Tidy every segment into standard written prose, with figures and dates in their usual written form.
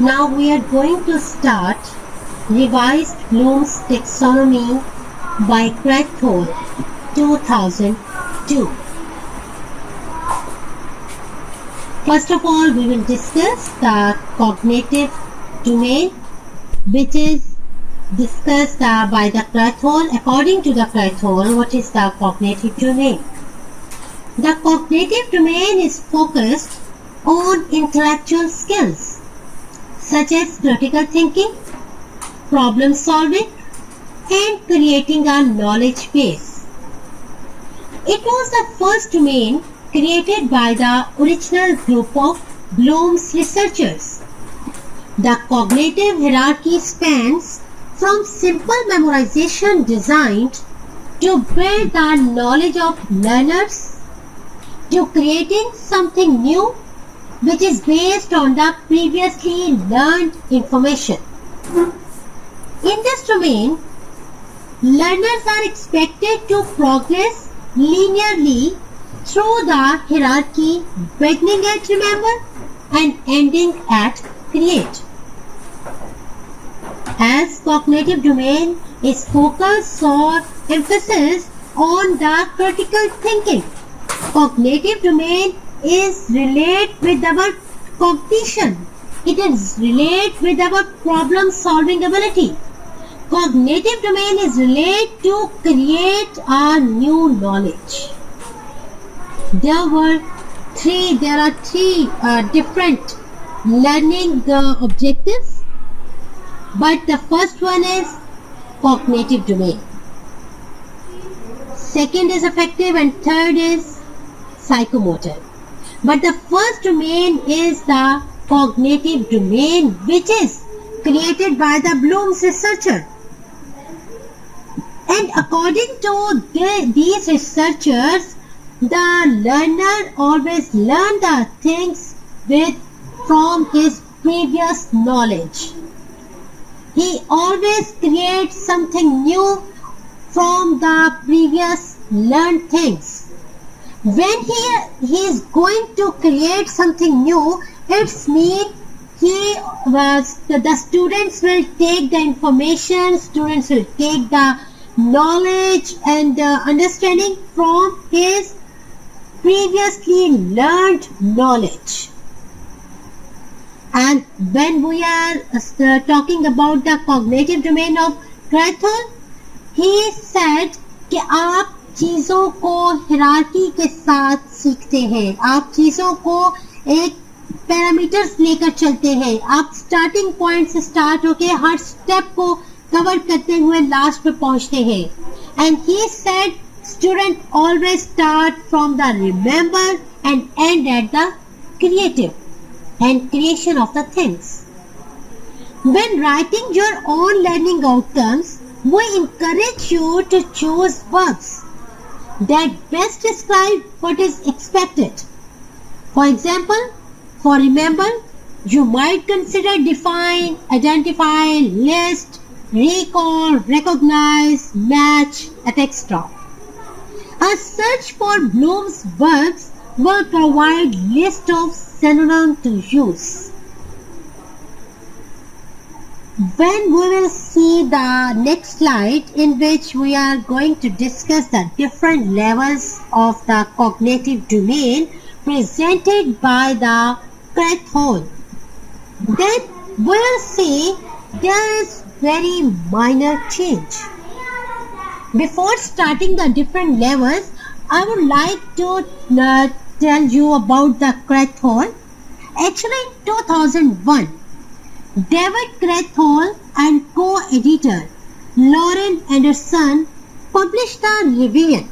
Now we are going to start Revised Bloom's Taxonomy by Krathwohl, 2002. First of all, we will discuss the cognitive domain, which is discussed by the Krathwohl. According to the Krathwohl, what is the cognitive domain? The cognitive domain is focused on intellectual skills such as critical thinking, problem solving, and creating a knowledge base. It was the first domain created by the original group of Bloom's researchers. The cognitive hierarchy spans from simple memorization designed to build the knowledge of learners to creating something new which is based on the previously learned information. In this domain, learners are expected to progress linearly through the hierarchy, beginning at remember and ending at create. As cognitive domain is focused or emphasis on the critical thinking, cognitive domain is related with our cognition. It is related with our problem solving ability. Cognitive domain is related to create a new knowledge. There are three different learning objectives, but the first one is cognitive domain. Second is affective and third is psychomotor. But the first domain is the cognitive domain, which is created by the Bloom's researcher. And according to these researchers, the learner always learns the things from his previous knowledge. He always creates something new from the previous learned things. When he is going to create something new, it means the students will take the information, students will take the knowledge and understanding from his previously learned knowledge. And when we are talking about the cognitive domain of Krathwohl, he said कि आप चीज़ों को hierarchy के साथ सीखते हैं, आप चीज़ों को एक पैरामीटर्स लेकर चलते हैं, आप स्टार्टिंग पॉइंट से स्टार्ट होके हर स्टेप को कवर करते हुए लास्ट पे पहुंचते हैं. And he said student always start from the remember and and at the creative and creation of the things. When writing your own learning outcomes, we encourage you to choose verbs that best describe what is expected. For example, for remember, you might consider define, identify, list, recall, recognize, match, etc. A search for Bloom's verbs will provide list of synonyms to use. When we will see the next slide, in which we are going to discuss the different levels of the cognitive domain presented by the Krathwohl, then we will see there is very minor change. Before starting the different levels, I would like to tell you about the Krathwohl. Actually, in 2001, David Krathwohl and co-editor Lauren Anderson published a revision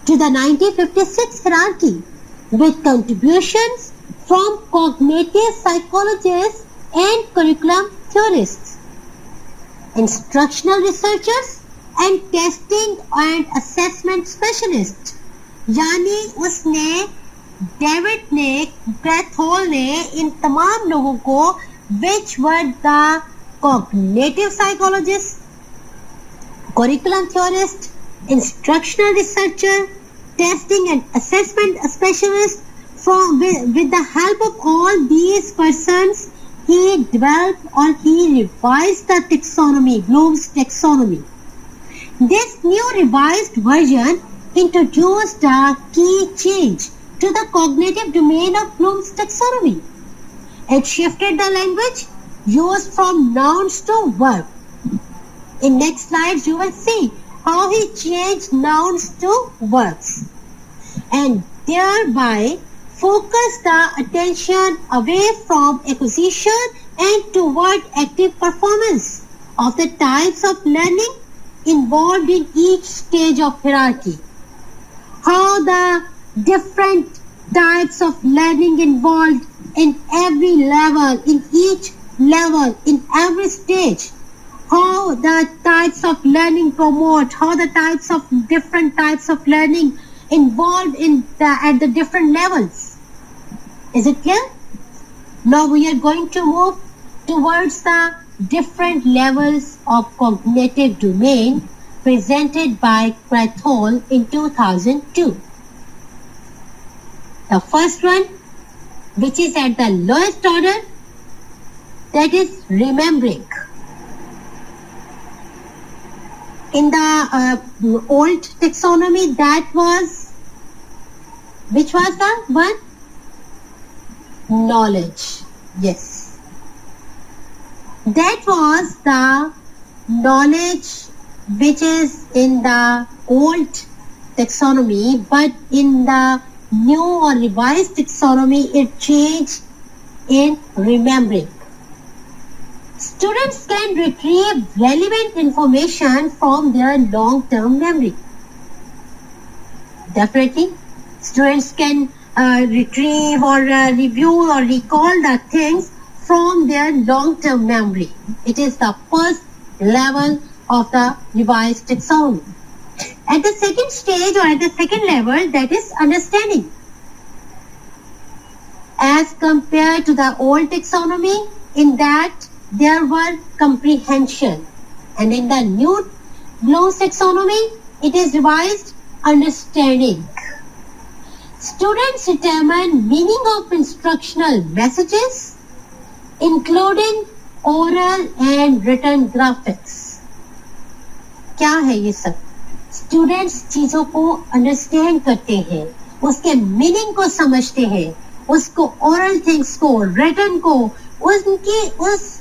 to the 1956 hierarchy with contributions from cognitive psychologists and curriculum theorists, instructional researchers and testing and assessment specialists. यानी उसने David ने Krathwohl ने इन तमाम लोगों को which were the cognitive psychologists, curriculum theorist, instructional researcher, testing and assessment specialist. With the help of all these persons, he developed or he revised the taxonomy, Bloom's taxonomy. This new revised version introduced a key change to the cognitive domain of Bloom's taxonomy. It shifted the language used from nouns to verb. In next slides, you will see how he changed nouns to verbs and thereby focused the attention away from acquisition and toward active performance of the types of learning involved in each stage of hierarchy. How the different types of learning involved in every level, in each level, in every stage. How the types of learning promote, how the types of different types of learning involved at the different levels. Is it clear? Now we are going to move towards the different levels of cognitive domain presented by Krathwohl in 2002. The first one, which is at the lowest order, that is remembering. In the old taxonomy, that was, which was the one? Knowledge. Yes. That was the knowledge which is in the old taxonomy, but in the new or revised taxonomy, it changed in remembering. Students can retrieve relevant information from their long-term memory. Definitely, students can retrieve or review or recall the things from their long-term memory. It is the first level of the revised taxonomy. At the second stage or at the second level, that is understanding. As compared to the old taxonomy, in that there were comprehension, and in the new Bloom's taxonomy, it is revised understanding. Students determine meaning of instructional messages, including oral and written graphics. क्या है ये सब? Students चीजों को understand करते हैं, उसके meaning को समझते हैं, उसको oral things को, written को, उनकी उस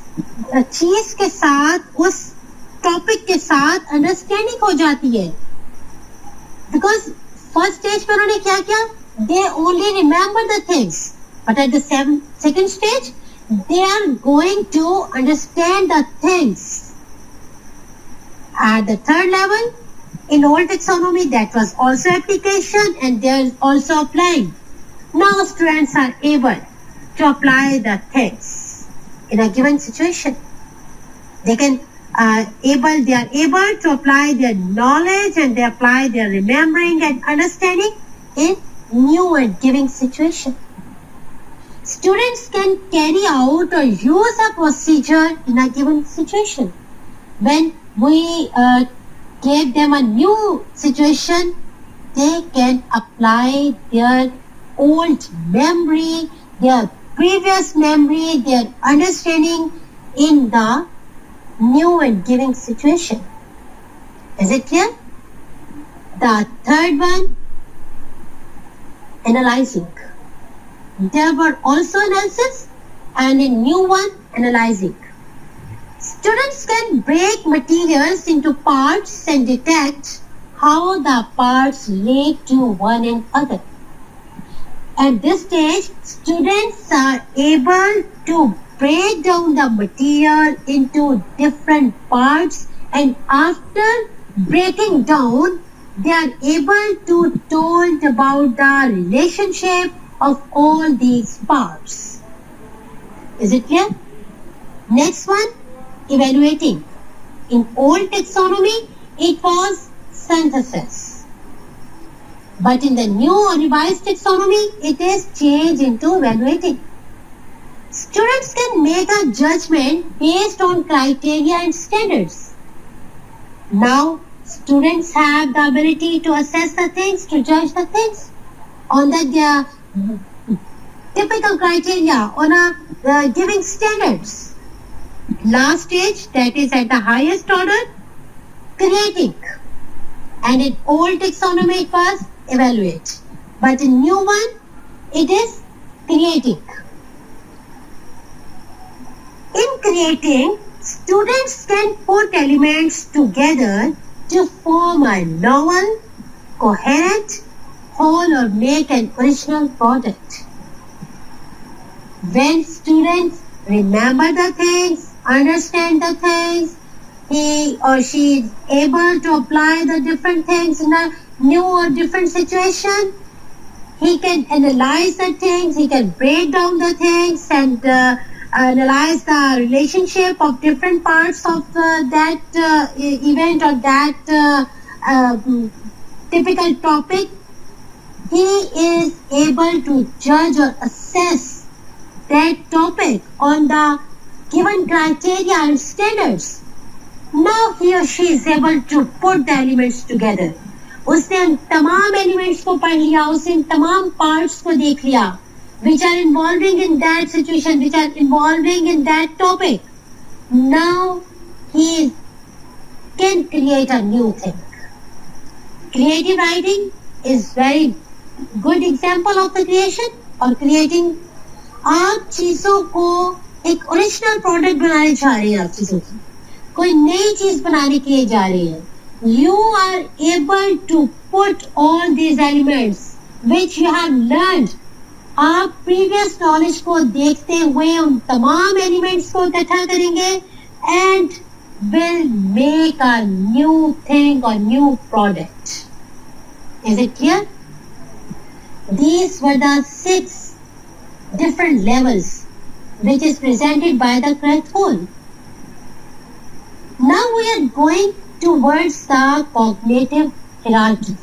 चीज के साथ, उस टॉपिक के साथ अंडरस्टैंडिंग हो जाती है. बिकॉज फर्स्ट स्टेज पर उन्होंने क्या किया? They only remember the things, but at the second stage they are going to understand the things. At the third level, in old taxonomy, that was also application and they are also applying. Now students are able to apply the things in a given situation. They are able to apply their knowledge and they apply their remembering and understanding in new and giving situation. Students can carry out or use a procedure in a given situation. When we give them a new situation, they can apply their old memory, their previous memory, their understanding in the new and giving situation. Is it clear? The third one, analyzing. There were also analysis and a new one, analyzing. Students can break materials into parts and detect how the parts relate to one another. At this stage, students are able to break down the material into different parts, and after breaking down, they are able to told about the relationship of all these parts. Is it clear? Next one, evaluating. In old taxonomy, it was synthesis. But in the new or revised taxonomy, it is changed into evaluating. Students can make a judgment based on criteria and standards. Now, students have the ability to assess the things, to judge the things on the typical criteria on giving standards. Last stage, that is at the highest order, creating. And in old taxonomy it was evaluate. But in new one, it is creating. In creating, students can put elements together to form a novel, coherent, whole or make an original product. When students remember the things, understand the things, he or she is able to apply the different things in a new or different situation, he can analyze the things, he can break down the things and analyze the relationship of different parts of that event or that typical topic. He is able to judge or assess that topic on the given criteria and standards. Now he or she is able to put the elements together. उसने उन तमाम elements को पढ़ लिया, उसने इन तमाम parts को देख लिया, which are involving in that situation, which are involving in that topic. Now he can create a new thing. Creative writing is very good example of the creation or creating. आप चीजों को एक original product बनाने जा रहे हैं, आप चीजों की कोई नई चीज बनाने के लिए जा रहे हैं. You are able to put all these elements which you have learned. आप previous knowledge को देखते हुए उन तमाम elements को इकट्ठा करेंगे and will make a new thing or new product. Is it clear? These were the 6 different levels which is presented by the Krathwohl. Now we are going towards the cognitive hierarchy.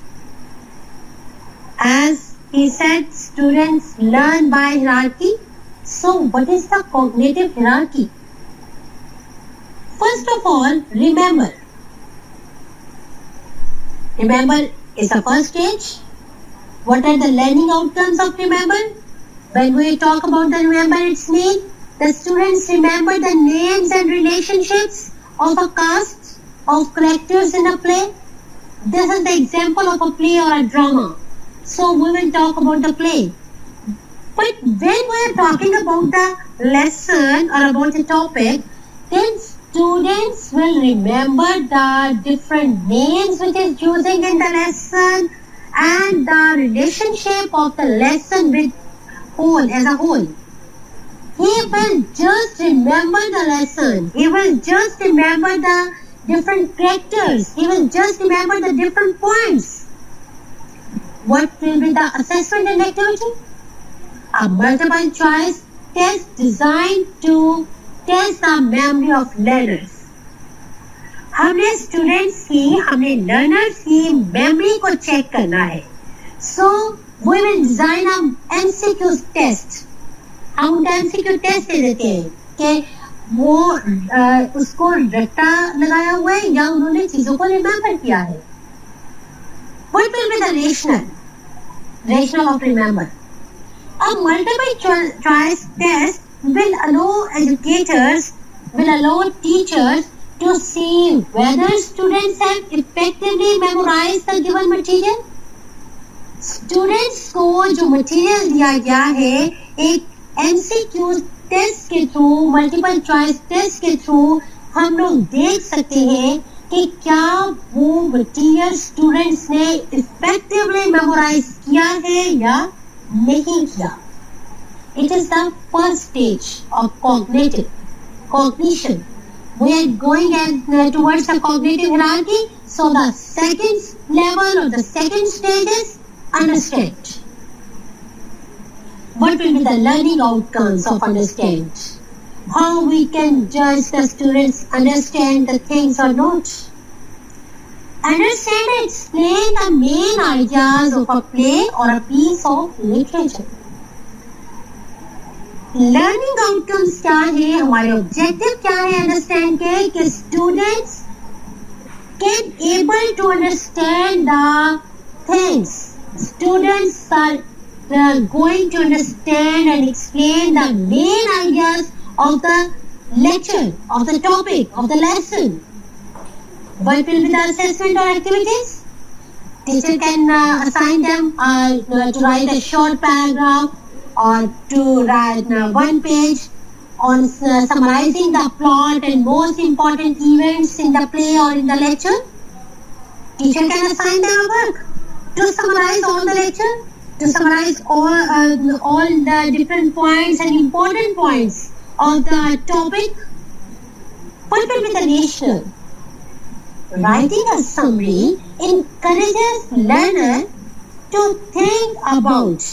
As he said, students learn by hierarchy. So what is the cognitive hierarchy? First of all, remember. Remember is the first stage. What are the learning outcomes of remember? When we talk about the remember, it's mean the students remember the names and relationships of a cast of characters in a play. This is the example of a play or a drama. So we will talk about the play. But when we are talking about the lesson or about the topic, then students will remember the different names which is using in the lesson and the relationship of the lesson with whole as a whole. He will just remember the lesson. He will just remember the different characters. He will just remember the different points. What will be the assessment and activity? A multiple choice test designed to test the memory of learners. हमने students की, हमने learners की memory को check करना है. So we will design a MCQ test. हम MCQ test दे देते हैं कि वो उसको रट्टा लगाया हुआ है या उन्होंने चीजों को रिमेम्बर किया है. What will be the rationale of remember? A multiple choice test will allow educators, will allow teachers to see whether students have effectively memorized the given material. Students को जो मटेरियल दिया गया है एक MCQ टेस्ट के through, multiple choice test के through हम लोग देख सकते हैं कि क्या वो मटेरियल स्टूडेंट्स ने इफेक्टिवली मेमोराइज किया है या नहीं किया. It is the first stage of cognition. We are going towards the cognitive hierarchy. So the second level or the second stage is understand. What will be the learning outcomes of understand? How we can judge the students understand the things or not? Understand and explain the main ideas of a play or a piece of literature. Learning outcomes क्या है, हमारे objective क्या है understand के कि students can able to understand the things. Students are going to understand and explain the main ideas of the lecture, of the topic, of the lesson. What will be the assessment or activities? Teacher can assign them to write a short paragraph or to write one page on summarizing the plot and most important events in the play or in the lecture. Teacher can assign them a work to summarize all the lecture, to summarize all the different points and important points of the topic. What will be the national? Writing a summary encourages learner to think about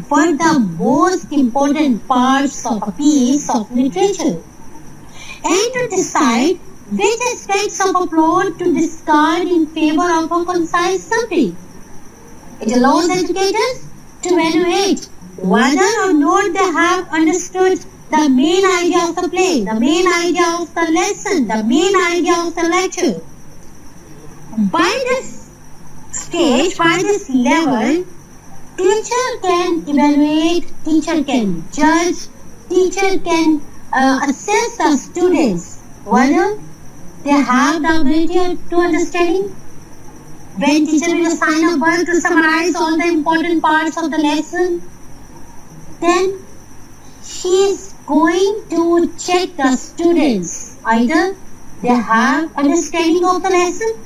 what the most important parts of a piece of literature and to decide which aspects of a plot to discard in favor of a concise summary. It allows educators to evaluate whether or not they have understood the main idea of the play, the main idea of the lesson, the main idea of the lecture. By this stage, by this level, teacher can evaluate, teacher can judge, teacher can assess the students whether they have the ability to understanding. When teacher will assign a work to summarize all the important parts of the lesson, then she is going to check the students. Either they have understanding of the lesson,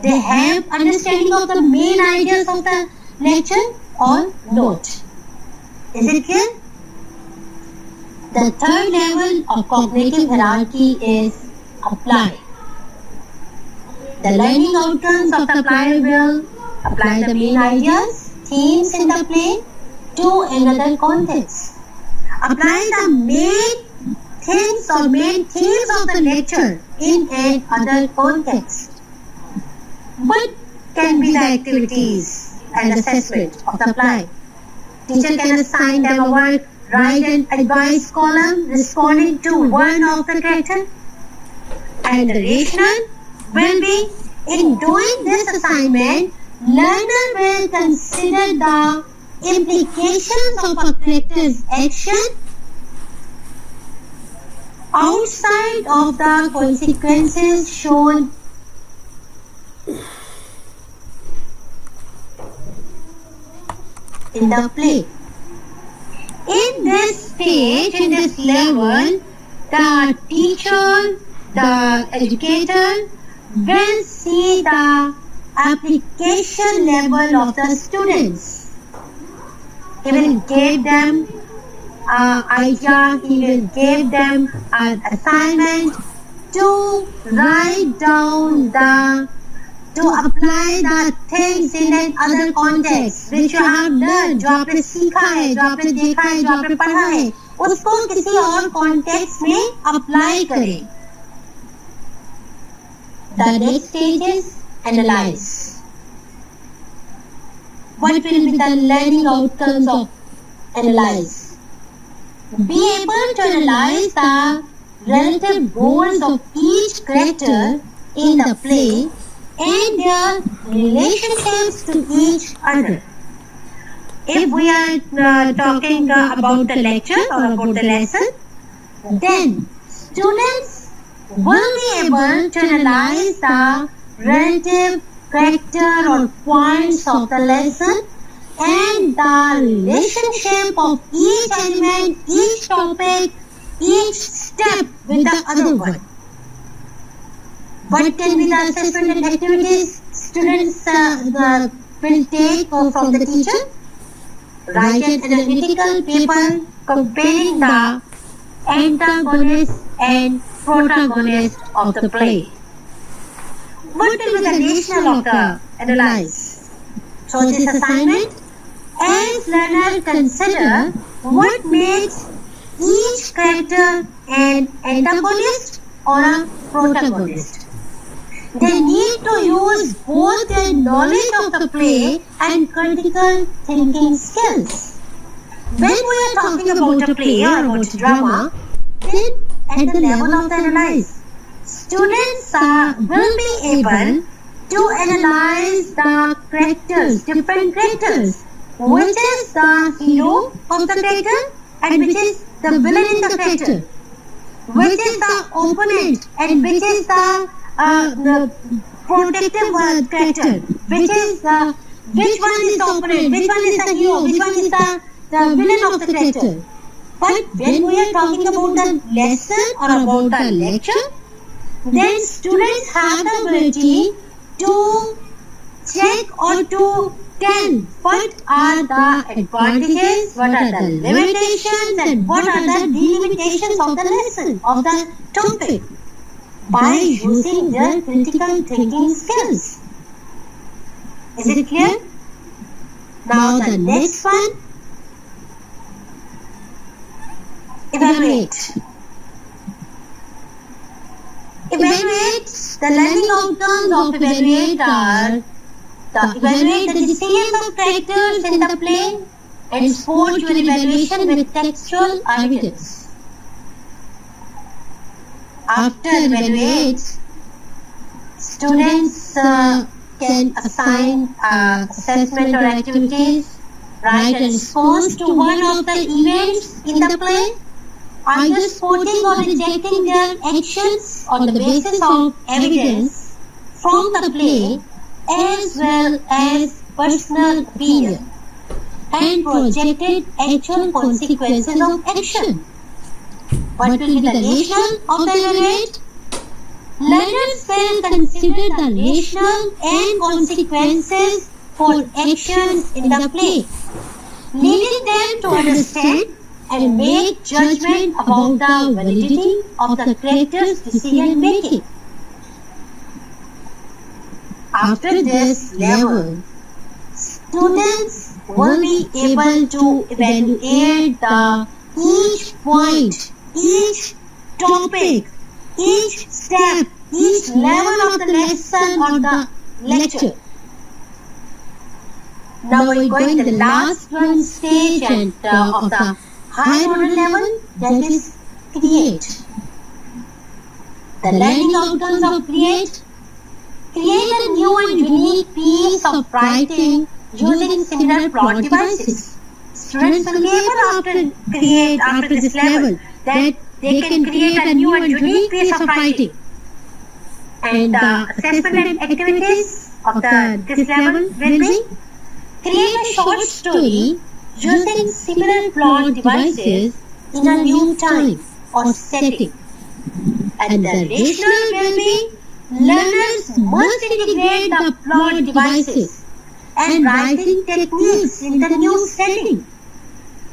they have understanding of the main ideas of the lecture or not. Is it clear? The third level of cognitive hierarchy is apply. The learning outcomes of the apply will apply the main ideas, themes in the play to another context. Apply the main themes or main themes of the lecture in another context. What can be the activities and assessment of the apply? Teacher can assign them a work, write an advice column responding to one of the character. And the rationale will be, in doing this assignment, learner will consider the implications of a character's action outside of the consequences shown in the play. In this stage, in this level, the teacher, the educator will see the application level of the students. He will give them idea, he will give them an assignment to write down to apply the things in an other context which you have learned, जो आपने सीखा है, जो आपने देखा है, जो आपने पढ़ा है, उसको किसी और context में apply करें. The next stage is analyze. What will be the learning outcomes of analyze? Be able to analyze the relative goals of each character in the play and their relationships to each other. If we are talking about the lecture or about the lesson, then students will be able to analyze the relative character or points of the lesson and the relationship of each element, each topic, each step with the other one. What can be the assessment and activities students will take from the teacher? Write an analytical paper comparing the antagonist and protagonist of the play. What will be the rationale of the analyze? So this assignment, as learner consider what makes each character an antagonist or a protagonist. They need to use both their knowledge of the play and critical thinking skills. When we are talking about a play or about drama, then at the level of the analyze, students will be able to analyze the characters, different characters, which is the hero of the character and which is the villain in the character, which is the opponent and which is the protective character, which one is the opponent, which one is the hero, which one is the villain of the character. But when we are talking about the lesson or about the lecture, then students have the ability to check or to tell what are the advantages, what are the limitations and what are the delimitations of the lesson, of the topic, by using their critical thinking skills. Is it clear? Now the next one, evaluate. Evaluate, the learning outcomes of evaluate are evaluate the decisions of characters in the play and support your evaluation with textual evidence. After evaluate, students can assign assessment or activities, write a response to one of the events in the play, either supporting or rejecting their actions on the basis of evidence from the play as well as personal opinion and projected actual consequences of action. What will be the rationale of the evaluate? Learners will consider the rationale and consequences for actions in the play, leading them to understand and make judgment about the validity of the character's decision making. After this level, students will be able to evaluate each point, each topic, each step, each level of the lesson or the lecture. Now we are going to the last one stage and of the higher order level, that is create. The learning outcomes of create. Create a new and unique piece of writing using similar plot devices. Students will be able after this level that they can create a new and unique piece of writing. And the assessment and activities of this level will be create a short story using similar plot devices in a new time or setting. And the rationale will be learners must integrate the plot devices and writing techniques in the new setting,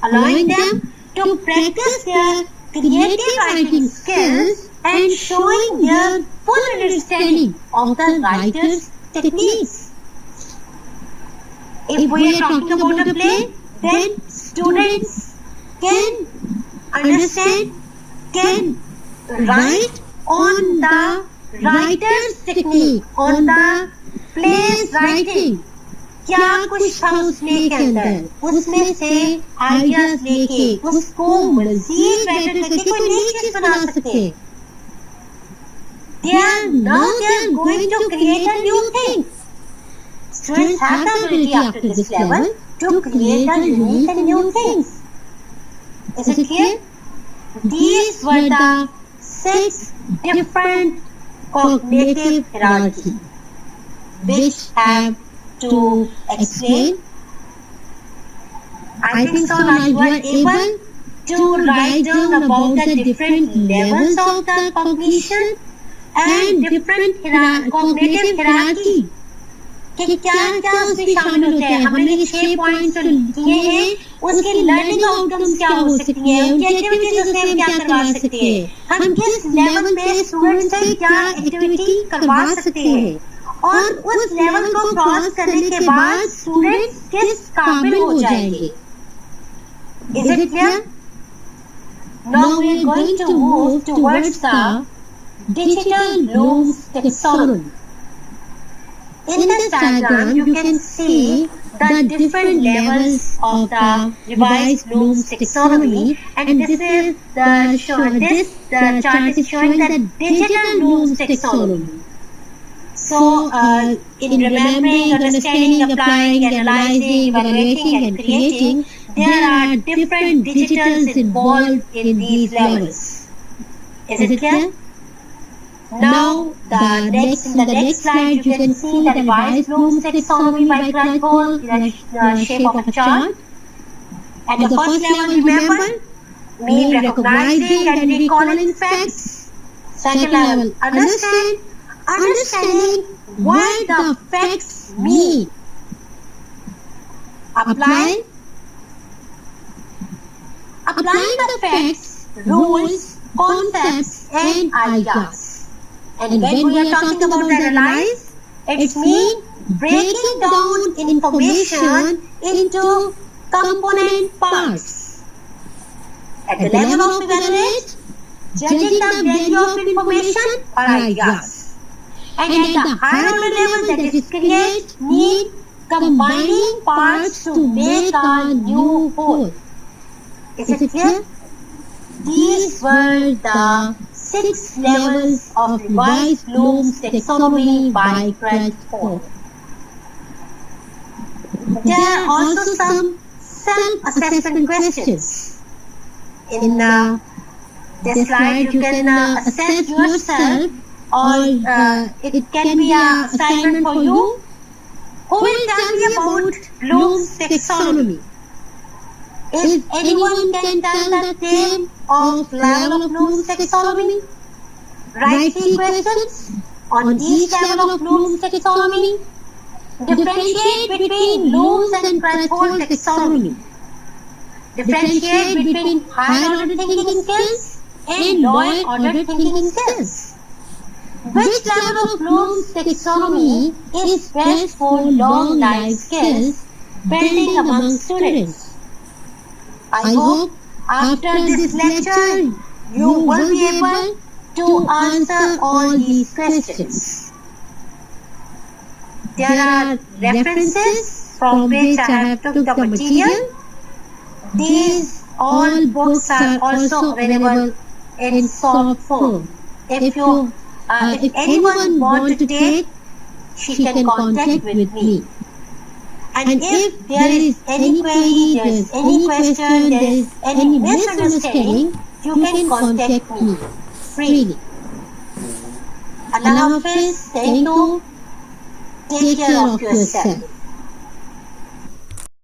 allowing them to practice their creative writing skills and showing their full understanding of the writer's techniques. If we are talking about a play, then students can understand, can write on the writer's technique, on the play's writing. क्या कुछ था उस play के अंदर, उसमें से ideas लेके उसको मजीद बेटर करके कोई नई चीज बना सकते हैं. They are going to create a new thing. Students have the ability after this level to create a unique and new things. Is it clear? These were the 6 different cognitive hierarchy which have to explain. I think so now you are able to write down about the different levels of the cognition and different cognitive hierarchy. कि क्या-क्या उसमें शामिल होते हैं. हमने ये 6 points दिए हैं, उसके लर्निंग आउटकम्स क्या हो सकती हैं, उनकी एक्टिविटीज उसमें हम क्या करवा सकते हैं, हम किस लेवल पे स्टूडेंट्स से क्या एक्टिविटी करवा सकते हैं, और उस लेवल को क्रॉस करने के बाद स्टूडेंट्स किस काबिल हो जाएंगे. Is it clear? Now we are going to move towards the digital Bloom's taxonomy. In this diagram, you can see the different levels of the revised Bloom's taxonomy, and this chart is showing the digital Bloom's taxonomy. So, in remembering, understanding, applying, analyzing, evaluating, and creating, there are different digitals involved in these levels. Is it clear? Now, in the next slide, you can see the revised Bloom's taxonomy by Krathwohl in the shape of a chart. At the first level, remember, mean recognizing and recalling facts. Second level, understanding what the facts mean. Applying the facts, rules, concepts, and ideas. And when we are talking about analyze, it means breaking down information into component parts. At the level of evaluate, judging the value of information or ideas. And at the higher order level, that is create, need combining parts to make a new whole. Is it clear? These were the 6 levels of revised Bloom's taxonomy by Krathwohl. There are also some self-assessment questions. In this slide, you can assess yourself, or it can be an assignment for you. Who will tell me about Bloom's taxonomy? If anyone can tell the name of level of Bloom's taxonomy, write 3 questions on each level of Bloom's taxonomy. Differentiate between Bloom's and Krathwohl taxonomy. Differentiate between higher order thinking skills and lower order thinking skills. Which level of Bloom's taxonomy is best for long life skills building among students? I hope after this lecture you will be able to answer all these questions. There are references from which I have took the material. These all books are also available in soft form. If anyone wants to take, she can contact with me. And if there is any query, there is any question, there is any misunderstanding, you can contact me freely. Allah Hafiz, thank you. Take care of yourself.